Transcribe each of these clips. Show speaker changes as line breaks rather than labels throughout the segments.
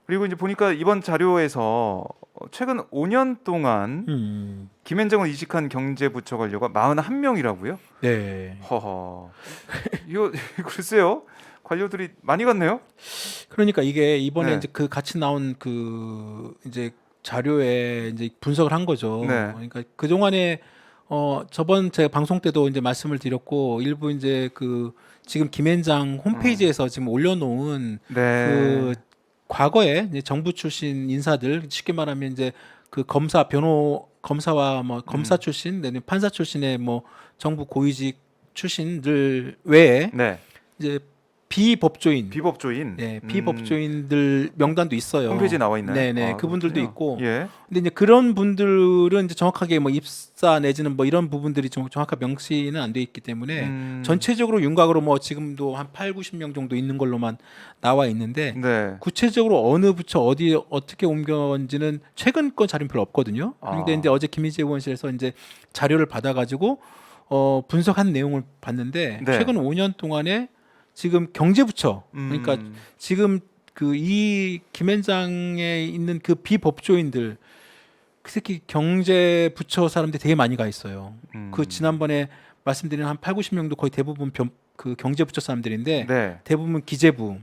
그리고 이제 보니까 이번 자료에서 최근 5년 동안 김앤장을 이직한 경제부처 관료가 41명이라고요?
네.
허허. 이거 글쎄요. 관료들이 많이 갔네요.
그러니까 이게 이번에
네.
이제 그 같이 나온 그 이제 자료에 이제 분석을 한 거죠.
네.
그러니까 그 동안에 저번 제가 방송 때도 이제 말씀을 드렸고 일부 이제 그 지금 김앤장 홈페이지에서 지금 올려놓은 그
네.
과거에 이제 정부 출신 인사들 쉽게 말하면 이제 그 검사와 뭐 검사 출신, 내지는 판사 출신의 뭐 정부 고위직 출신들 외에
네.
이제 비법조인,
비법조인.
네, 비법조인들 명단도 있어요.
홈페이지에 나와 있나요?
네네,
아,
그분들도
그렇군요.
있고.
예.
근데 이제 그런 분들은 이제 정확하게 뭐 입사 내지는 뭐 이런 부분들이 좀 정확한 명시는 안 돼 있기 때문에 전체적으로 윤곽으로 뭐 지금도 한 8, 90명 정도 있는 걸로만 나와 있는데
네.
구체적으로 어느 부처 어디 어떻게 옮겨온지는 최근 건 자료는 별로 없거든요. 그런데 이제 어제 김희재 의원실에서 이제 자료를 받아가지고 분석한 내용을 봤는데
네.
최근 5년 동안에 지금 경제부처 그러니까 지금 그 이 김앤장에 있는 그 비법조인들 그 새끼 경제부처 사람들이 되게 많이 가 있어요. 그 지난번에 말씀드린 한 8, 90명도 거의 대부분 그 경제부처 사람들인데
네.
대부분 기재부,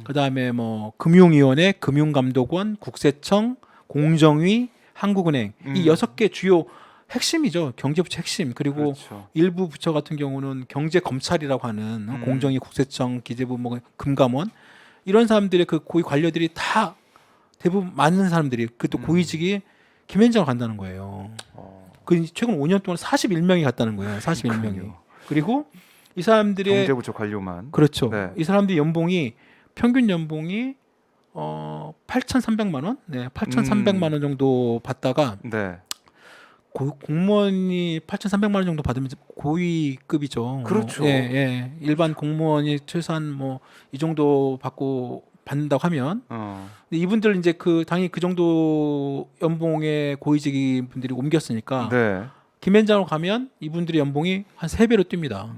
그다음에 뭐 금융위원회, 금융감독원, 국세청, 공정위, 한국은행 이 6개 주요 핵심이죠. 경제부처 핵심. 그리고
그렇죠.
일부 부처 같은 경우는 경제검찰이라고 하는 공정위, 국세청, 기재부, 뭐 금감원 이런 사람들의 그 고위 관료들이 다 대부분 많은 사람들이 그또 고위직이 김앤장을 간다는 거예요. 그 최근 5년 동안 41명이 갔다는 거예요. 41명이.
그러니까요.
그리고 이 사람들의
경제부처 관료만.
그렇죠.
네.
이 사람들의 연봉이 평균 연봉이 8,300만 원? 네, 8,300만 원 정도 받다가
네.
공무원이 8,300만 원 정도 받으면 고위급이죠.
그렇죠.
예, 예. 일반 공무원이 최소한 뭐 이 정도 받는다고 하면 근데 이분들 이제 그 당연히 그 정도 연봉의 고위직인 분들이 옮겼으니까
네.
김앤장으로 가면 이분들의 연봉이 한 3배로 뜁니다.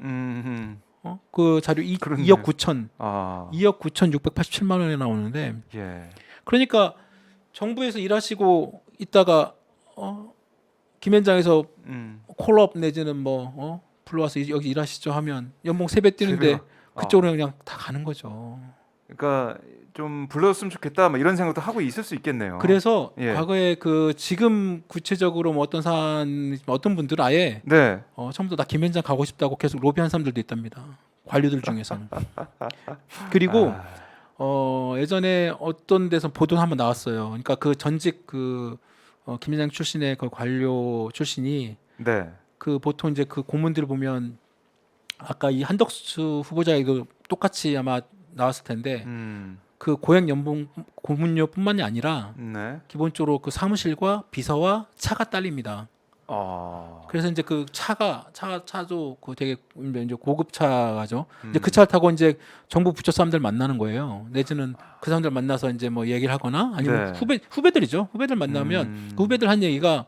그 자료
그렇네요.
2억 9천,
아.
2억 9,687만 원에 나오는데
예.
그러니까 정부에서 일하시고 있다가 김앤장에서 콜업 내지는 뭐 불러와서 여기 일하시죠 하면 연봉 3배 뛰는데
3배가.
그쪽으로 그냥 다 가는 거죠.
그러니까 좀 불렀으면 좋겠다 뭐 이런 생각도 하고 있을 수 있겠네요.
그래서
예.
과거에 그 지금 구체적으로 뭐 어떤 분들은 아예
네.
처음부터 나 김앤장 가고 싶다고 계속 로비한 사람들도 있답니다. 관료들 중에서는. 그리고 예전에 어떤 데서 보도 한번 나왔어요. 그러니까 그 전직 그 김앤장 출신의 그 관료 출신이
네.
그 보통 이제 그 고문들을 보면 아까 이 한덕수 후보자에도 똑같이 아마 나왔을 텐데 그 고액 연봉 고문료뿐만이 아니라
네.
기본적으로 그 사무실과 비서와 차가 딸립니다. 그래서 이제 그 차도 그 되게 이제 고급 차죠. 이제 그 차를 타고 이제 정부 부처 사람들 만나는 거예요. 내지는 그 사람들 만나서 이제 뭐 얘기를 하거나 아니면
네.
후배들이죠. 후배들 만나면 그 후배들 한 얘기가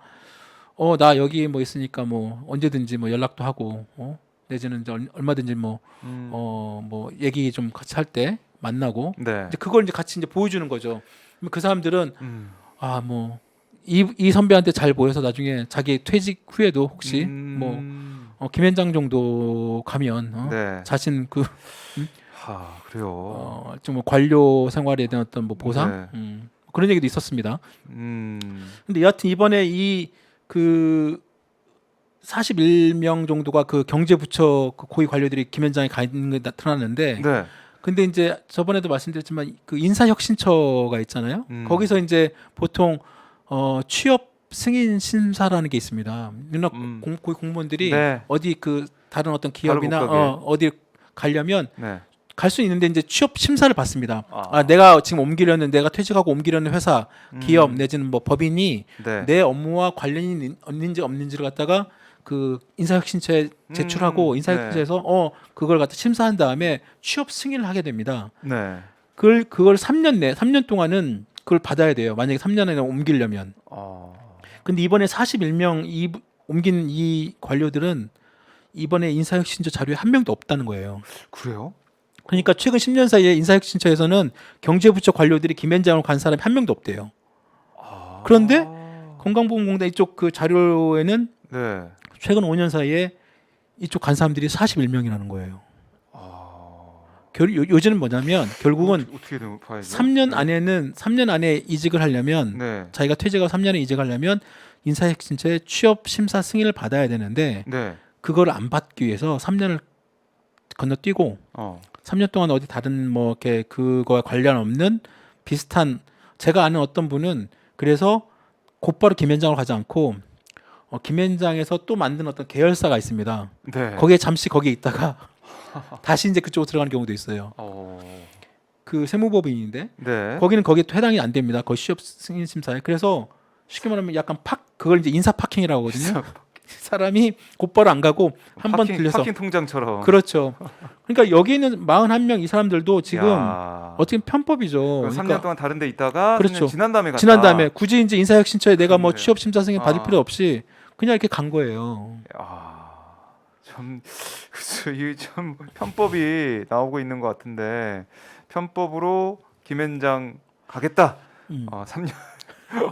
나 여기 뭐 있으니까 뭐 언제든지 뭐 연락도 하고 내지는 이제 얼마든지 뭐 얘기 좀 같이 할 때 만나고
네.
이제 그걸 이제 같이 이제 보여주는 거죠. 그럼 그 사람들은 뭐 이 선배한테 잘 보여서 나중에 자기 퇴직 후에도 혹시 뭐 김앤장 정도 가면
네.
자신 그
그래요.
좀 관료 생활에 대한 어떤 뭐 보상
네.
그런 얘기도 있었습니다.
음.
근데 여하튼 이번에 이 그 41명 정도가 그 경제부처 그 고위 관료들이 김앤장에 가 있는 게 나타났는데
네.
근데 이제 저번에도 말씀드렸지만 그 인사혁신처가 있잖아요. 거기서 이제 보통 취업 승인 심사라는 게 있습니다. 윤락 고위 공무원들이
네.
어디 그 다른 어떤
다른
기업이나
곳 가게.
어디 가려면
네.
갈 수 있는데 이제 취업 심사를 받습니다. 내가 지금 내가 퇴직하고 옮기려는 회사, 기업 내지는 뭐 법인이
네.
내 업무와 관련이 있는지 없는지를 갖다가 그 인사혁신처에 제출하고 인사혁신처에서 그걸 갖다 심사한 다음에 취업 승인을 하게 됩니다.
네.
그걸 3년 동안은 그걸 받아야 돼요. 만약에 3년 안에 옮기려면. 근데 이번에 41명 옮긴 이 관료들은 이번에 인사혁신처 자료에 한 명도 없다는 거예요.
그래요?
그러니까 최근 10년 사이에 인사혁신처에서는 경제부처 관료들이 김앤장으로 간 사람이 한 명도 없대요.
아.
그런데 건강보험공단 이쪽 그 자료에는
네.
최근 5년 사이에 이쪽 간 사람들이 41명이라는 거예요. 요즘은 뭐냐면 결국은
어떻게 봐야죠?
3년
네.
안에는 3년 안에 이직을 하려면
네.
자기가 퇴직하고 3년에 이직하려면 인사혁신처의 취업 심사 승인을 받아야 되는데
네.
그걸 안 받기 위해서 3년을 건너뛰고 3년 동안 어디 다른 뭐 이렇게 그거와 관련 없는 비슷한 제가 아는 어떤 분은 그래서 곧바로 김현장으로 가지 않고 김현장에서 또 만든 어떤 계열사가 있습니다.
네.
거기에 잠시 거기에 있다가 다시 이제 그쪽으로 들어가는 경우도 있어요. 그 세무법인인데
네.
거기는 거기에 해당이 안 됩니다. 거기 취업 승인 심사에. 그래서 쉽게 말하면 약간 그걸 이제 인사 파킹이라고 하거든요. 사람이 곧바로 안 가고 한 번 들려서
파킹 통장처럼.
그렇죠. 그러니까 여기 있는 41명 이 사람들도 지금
야.
어떻게 보면 편법이죠.
그럼 3년 동안 다른 데 있다가
그렇죠.
3년 지난 다음에 갔다.
지난 다음에 굳이 이제 인사혁신처에 내가 뭐
그렇네요.
취업 심사 승인 받을 필요 없이 그냥 이렇게 간 거예요.
참, 그래서 이게 참 편법이 나오고 있는 것 같은데 편법으로 김현장 가겠다. 3년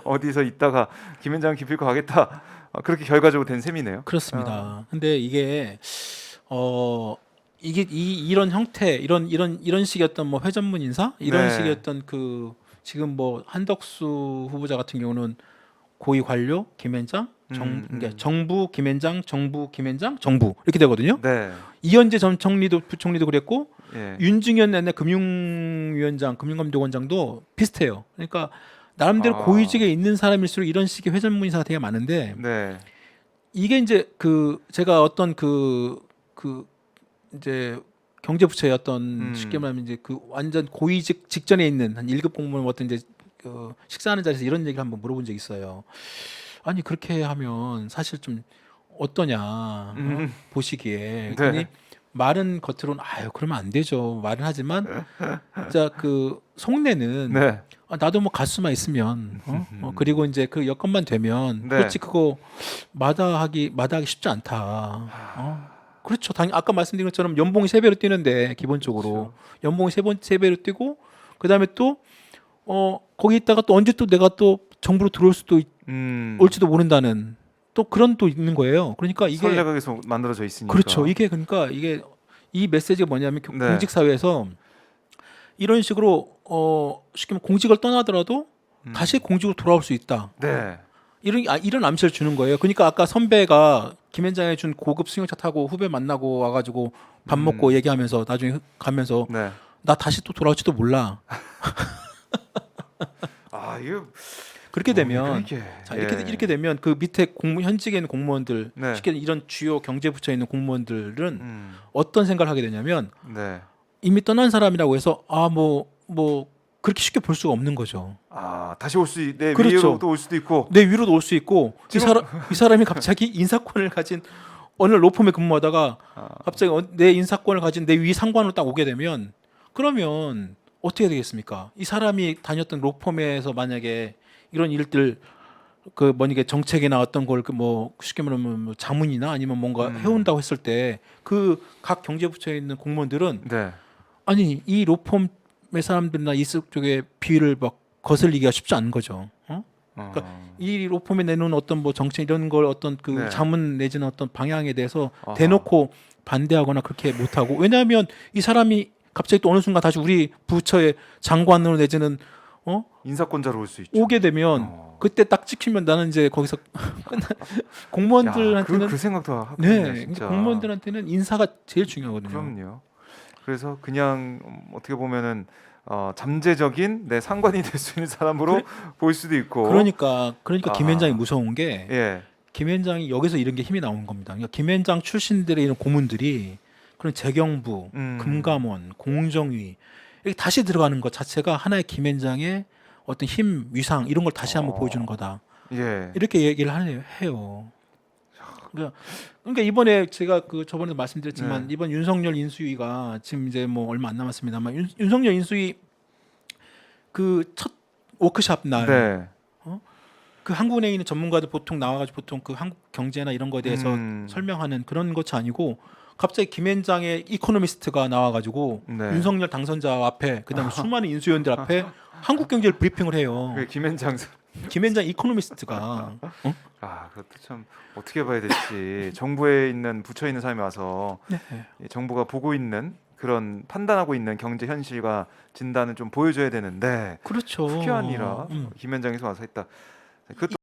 어디서 있다가 김현장 기필코 가겠다. 그렇게 결과적으로 된 셈이네요.
그렇습니다. 근데 이게 이게 이런 형태 이런 식의 어떤 뭐 회전문 인사 이런
네.
식의 어떤 그 지금 뭐 한덕수 후보자 같은 경우는 고위 관료 김현장 그러니까 정부 김현장 정부 김현장 정부 이렇게 되거든요.
네.
이현재 전 총리도 부총리도 그랬고
예.
윤중현 옛날 금융위원장 금융감독원장도 비슷해요. 그러니까 나름대로 고위직에 있는 사람일수록 이런 식의 회전문 인사가 되게 많은데
네.
이게 이제 그 제가 어떤 그 이제 경제부처의 어떤 쉽게 말하면 이제 그 완전 고위직 직전에 있는 한 1급 공무원 어떤 이제 그 식사하는 자리에서 이런 얘기를 한번 물어본 적이 있어요. 아니 그렇게 하면 사실 좀 어떠냐 보시기에 그랬더니
네.
말은 겉으로는 아유 그러면 안 되죠 말은 하지만 진짜 그 속내는
네.
나도 뭐 갈 수만 있으면 그리고 이제 그 여건만 되면
네.
그렇지 그거 마다하기 쉽지 않다. 그렇죠. 아까 말씀드린 것처럼 연봉이 3배로 뛰는데 기본적으로 연봉이 3배로 뛰고 그다음에 또 거기 있다가 또 언제 또 내가 또 정부로 들어올 수도 올지도 모른다는 또 그런 또 있는 거예요. 그러니까 이게
선례가 계속 만들어져 있으니까.
그렇죠. 이게 그러니까 이 메시지가 뭐냐면
네.
공직 사회에서 이런 식으로 쉽게 말하면 공직을 떠나더라도 다시 공직으로 돌아올 수 있다.
네.
이런 암시를 주는 거예요. 그러니까 아까 선배가 김현장에 준 고급 승용차 타고 후배 만나고 와가지고 밥 먹고 얘기하면서 나중에 가면서
네.
나 다시 또 돌아올지도 몰라.
이거
그렇게 되면
이게.
자, 이렇게 되면 그 밑에 현직에 있는 공무원들,
네.
쉽게 이런 주요 경제부처에 있는 공무원들은 어떤 생각을 하게 되냐면
네.
이미 떠난 사람이라고 해서 뭐 그렇게 쉽게 볼 수가 없는 거죠.
다시 내
그렇죠.
위로 또 올 수도 있고.
내 위로도 올 수 있고 이 사람이 갑자기 인사권을 가진 어느 로펌에 근무하다가 갑자기 내 인사권을 가진 내 위 상관으로 딱 오게 되면 그러면 어떻게 되겠습니까? 이 사람이 다녔던 로펌에서 만약에 이런 일들 그 뭐니게 정책이나 어떤 걸 뭐 쉽게 말하면 뭐 자문이나 아니면 뭔가 해온다고 했을 때 그 각 경제부처에 있는 공무원들은
네.
아니 이 로펌의 사람들이나 이쪽의 비위를 막 거슬리기가 쉽지 않은 거죠. 그러니까 이 로펌에 내놓은 어떤 뭐 정책 이런 걸 어떤 그
네.
자문 내지는 어떤 방향에 대해서 대놓고 반대하거나 그렇게 못하고 왜냐하면 이 사람이 갑자기 또 어느 순간 다시 우리 부처의 장관으로 내지는
인사권자로 올 수 있죠.
오게 되면 그때 딱 찍히면 나는 이제 거기서 공무원들한테는
그 생각도 하고
네,
진짜.
공무원들한테는 인사가 제일 중요하거든요.
그럼요. 그래서 그냥 어떻게 보면은 잠재적인 내 상관이 될 수 있는 사람으로 보일 수도 있고.
그러니까 김현장이 무서운 게
예.
김현장이 여기서 이런 게 힘이 나오는 겁니다. 그러니까 김현장 출신들의 이런 고문들이 그런 재경부, 금감원, 공정위 이렇게 다시 들어가는 것 자체가 하나의 김현장의 어떤 힘, 위상 이런 걸 다시 한번 보여주는 거다.
예.
이렇게 얘기를 해요. 그러니까 이번에 제가 그 저번에도 말씀드렸지만 이번 윤석열 인수위가 지금 이제 뭐 얼마 안 남았습니다만 윤석열 인수위 그 첫 워크샵 날
네.
그 한국은행에 있는 전문가들 보통 나와가지고 보통 그 한국 경제나 이런 거에 대해서 설명하는 그런 것이 아니고 갑자기 김앤장의 이코노미스트가 나와가지고
네.
윤석열 당선자 앞에 그다음에 수많은 인수위원들 앞에 한국 경제를 브리핑을 해요.
그 김현장
김앤장 이코노미스트가
그것도 참 어떻게 봐야 될지 정부에 있는 부처에 있는 사람이 와서
네.
이 정부가 보고 있는 그런 판단하고 있는 경제 현실과 진단을 좀 보여줘야 되는데
그렇죠.
그게 아니라 김현장에서 와서 했다. 그것도